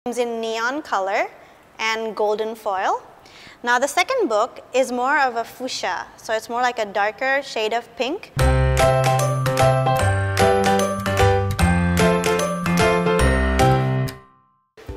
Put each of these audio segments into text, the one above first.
Comes in neon color and golden foil. Now the second book is more of a fuchsia, so it's more like a darker shade of pink.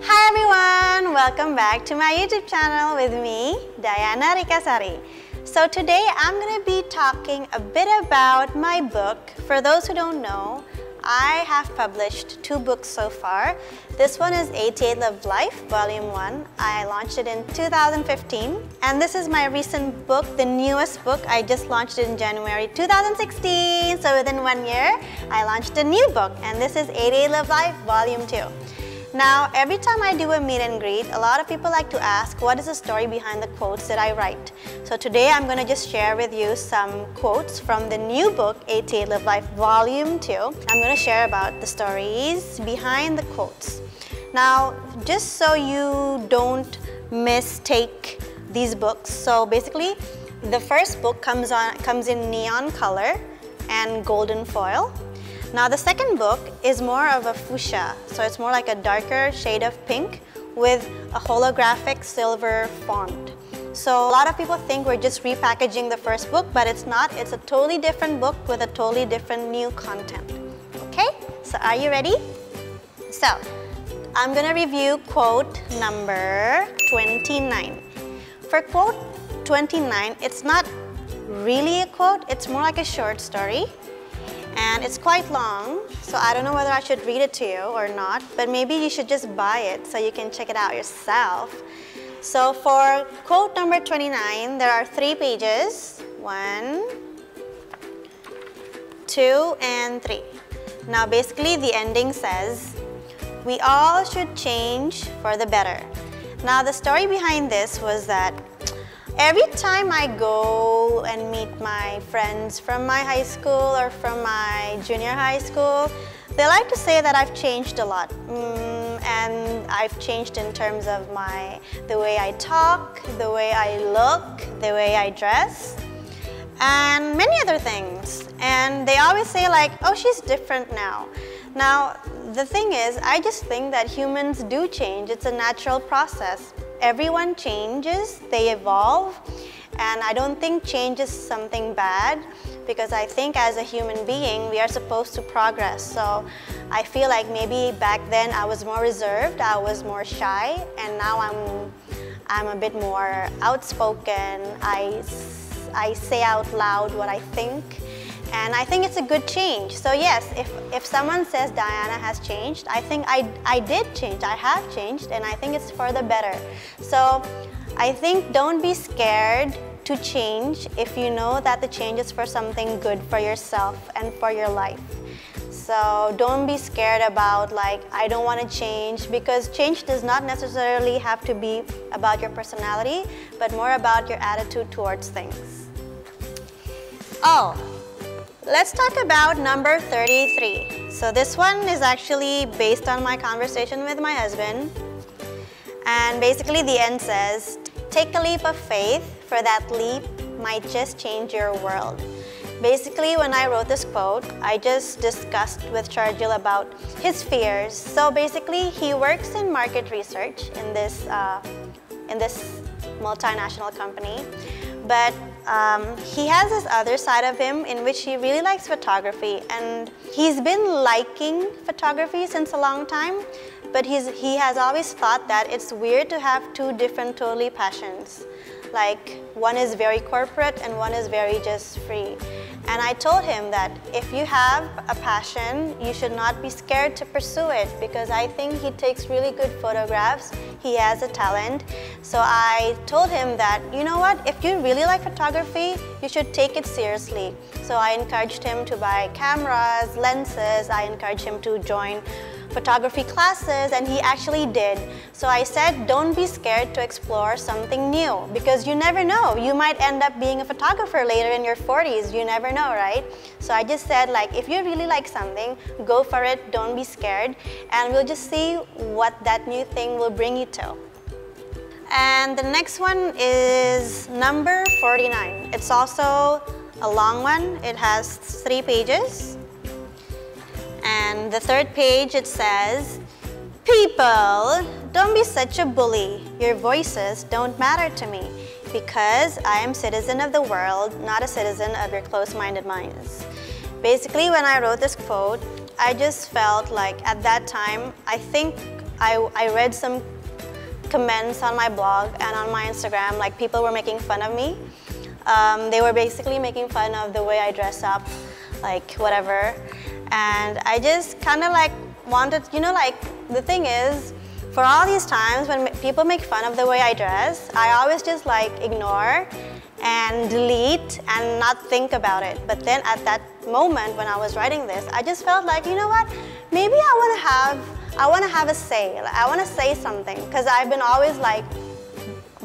Hi everyone, welcome back to my YouTube channel with me, Diana Rikasari. So today I'm going to be talking a bit about my book. For those who don't know, I have published 2 books so far. This one is LOVELIFE, Volume 1. I launched it in 2015. And this is my recent book, the newest book. I just launched it in January 2016. So within 1 year, I launched a new book. And this is LOVELIFE, Volume 2. Now, every time I do a meet and greet, a lot of people like to ask, what is the story behind the quotes that I write? So today I'm going to just share with you some quotes from the new book, LOVELIFE Volume 2. I'm going to share about the stories behind the quotes. Now, just so you don't mistake these books, so basically the first book comes in neon color and golden foil. Now the second book is more of a fuchsia, so it's more like a darker shade of pink with a holographic silver font. So a lot of people think we're just repackaging the first book, but it's not. It's a totally different book with a totally different new content. Okay, so are you ready? So I'm gonna review quote number 29. For quote 29, it's not really a quote, it's more like a short story. And it's quite long, so I don't know whether I should read it to you or not, but maybe you should just buy it so you can check it out yourself. So for quote number 29, there are 3 pages, 1, 2, and 3. Now basically the ending says, we all should change for the better. Now the story behind this was that every time I go and meet my friends from my high school or from my junior high school, they like to say that I've changed a lot. And I've changed in terms of the way I talk, the way I look, the way I dress, and many other things. And they always say like, oh, she's different now. Now, the thing is, I just think that humans do change. It's a natural process. Everyone changes, they evolve, and I don't think change is something bad, because I think as a human being, we are supposed to progress. So I feel like maybe back then I was more reserved, I was more shy, and now I'm a bit more outspoken. I say out loud what I think. And I think it's a good change. So yes, if someone says Diana has changed, I think I did change, I have changed, and I think it's for the better. So I think don't be scared to change if you know that the change is for something good for yourself and for your life. So don't be scared about like, I don't want to change, because change does not necessarily have to be about your personality, but more about your attitude towards things. Oh. Let's talk about number 33. So this one is actually based on my conversation with my husband. And basically the end says, take a leap of faith, for that leap might just change your world. Basically, when I wrote this quote, I just discussed with Chargil about his fears. So basically, he works in market research in this multinational company. But he has this other side of him in which he really likes photography, and he's been liking photography since a long time, but he has always thought that it's weird to have 2 different totally passions. Like, one is very corporate and one is very just free. And I told him that if you have a passion, you should not be scared to pursue it, because I think he takes really good photographs. He has a talent. So I told him that, you know what, if you really like photography, you should take it seriously. So I encouraged him to buy cameras, lenses. I encouraged him to join photography classes, and he actually did. So I said, don't be scared to explore something new, because you never know. You might end up being a photographer later in your 40s. You never know, right? So I just said, like, if you really like something, go for it, don't be scared, and we'll just see what that new thing will bring you to. And the next one is number 49. It's also a long one. It has 3 pages. And the 3rd page, it says, People, don't be such a bully. Your voices don't matter to me because I am citizen of the world, not a citizen of your close-minded minds. Basically, when I wrote this quote, I just felt like at that time, I think I read some comments on my blog and on my Instagram, like people were making fun of me. They were basically making fun of the way I dress up, like whatever. And I just kind of like wanted, you know, like the thing is, for all these times when people make fun of the way I dress, I always just like ignore and delete and not think about it. But then at that moment when I was writing this, I just felt like, you know what, maybe I want to have a say. Like, I want to say something because I've been always like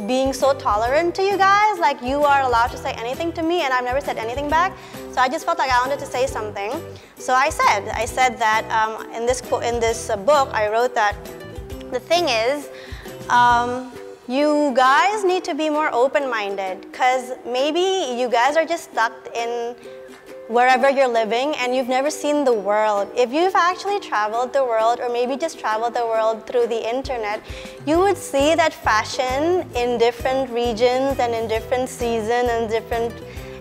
being so tolerant to you guys, like you are allowed to say anything to me and I've never said anything back. So I just felt like I wanted to say something. So I said that in this book, I wrote that the thing is, you guys need to be more open-minded because maybe you guys are just stuck in wherever you're living and you've never seen the world. If you've actually traveled the world or maybe just traveled the world through the internet, you would see that fashion in different regions and in different seasons and different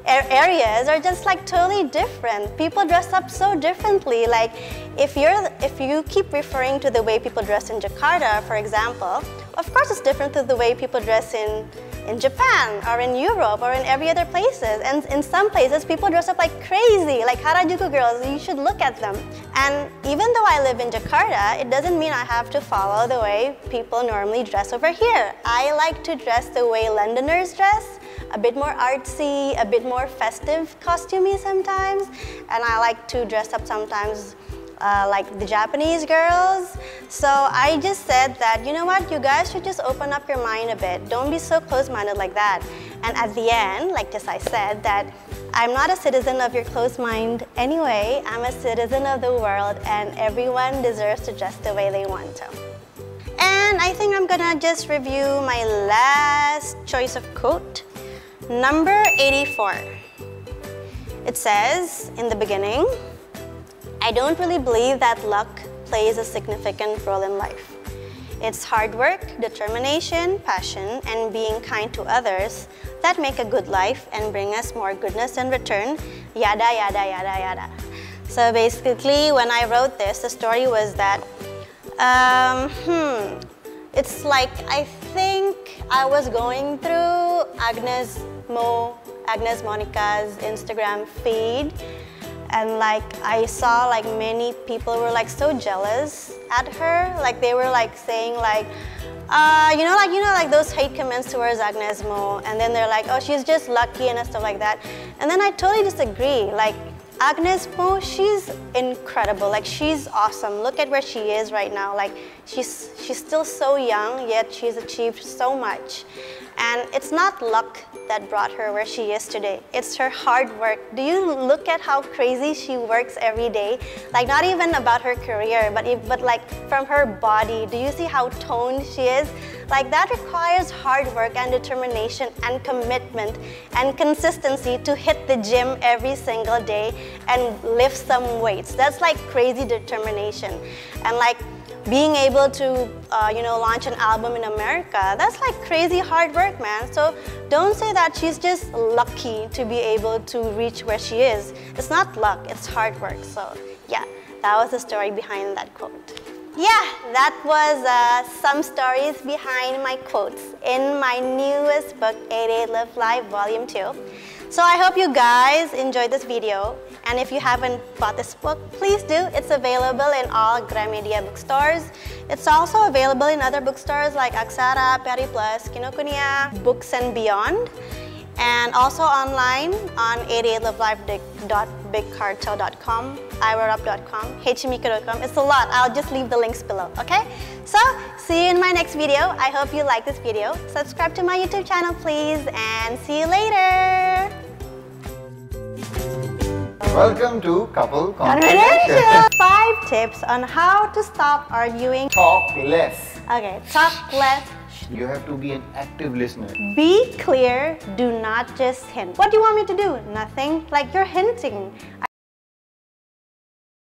areas are just like totally different. People dress up so differently. Like if you keep referring to the way people dress in Jakarta, for example, of course it's different to the way people dress in Japan or in Europe or in every other places. And in some places, people dress up like crazy, like Harajuku girls. You should look at them. And even though I live in Jakarta, it doesn't mean I have to follow the way people normally dress over here. I like to dress the way Londoners dress, a bit more artsy, a bit more festive costumey sometimes. And I like to dress up sometimes like the Japanese girls. So I just said that, you know what, you guys should just open up your mind a bit. Don't be so close-minded like that. And at the end, like just I said, that I'm not a citizen of your close mind anyway. I'm a citizen of the world and everyone deserves to dress the way they want to. And I think I'm gonna just review my last choice of quote. Number 84. It says in the beginning, I don't really believe that luck plays a significant role in life. It's hard work, determination, passion, and being kind to others that make a good life and bring us more goodness in return, yada, yada, yada, yada. So basically, when I wrote this, the story was that, it's like, I think I was going through Agnes Monica's Instagram feed, and like I saw like many people were like so jealous at her, like they were like saying like, you know like those hate comments towards Agnes Mo, and then they're like, oh, she's just lucky and stuff like that. And then I totally disagree. Like Agnes Mo, she's incredible. Like she's awesome. Look at where she is right now. Like she's still so young, yet she's achieved so much. And it's not luck that brought her where she is today. It's her hard work. Do you look at how crazy she works every day? Like not even about her career, but like from her body. Do you see how toned she is? Like that requires hard work and determination and commitment and consistency to hit the gym every single day and lift some weights. That's like crazy determination. And like being able to launch an album in America, that's like crazy hard work, man. So don't say that she's just lucky to be able to reach where she is. It's not luck, it's hard work. So yeah, that was the story behind that quote. Yeah, that was some stories behind my quotes in my newest book, 88 Live Life Volume 2. So I hope you guys enjoyed this video. And if you haven't bought this book, please do. It's available in all Gramedia bookstores. It's also available in other bookstores like Aksara, Periplus, Kinokuniya, Books and Beyond. And also online on 88livelife.bigcartel.com, iwearup.com, hmika.com. It's a lot. I'll just leave the links below, okay? So, see you in my next video. I hope you like this video. Subscribe to my YouTube channel, please, and see you later. Welcome to Couple Conversation. 5 tips on how to stop arguing. Talk less. Okay, talk less. You have to be an active listener. Be clear, do not just hint. What do you want me to do? Nothing. Like you're hinting.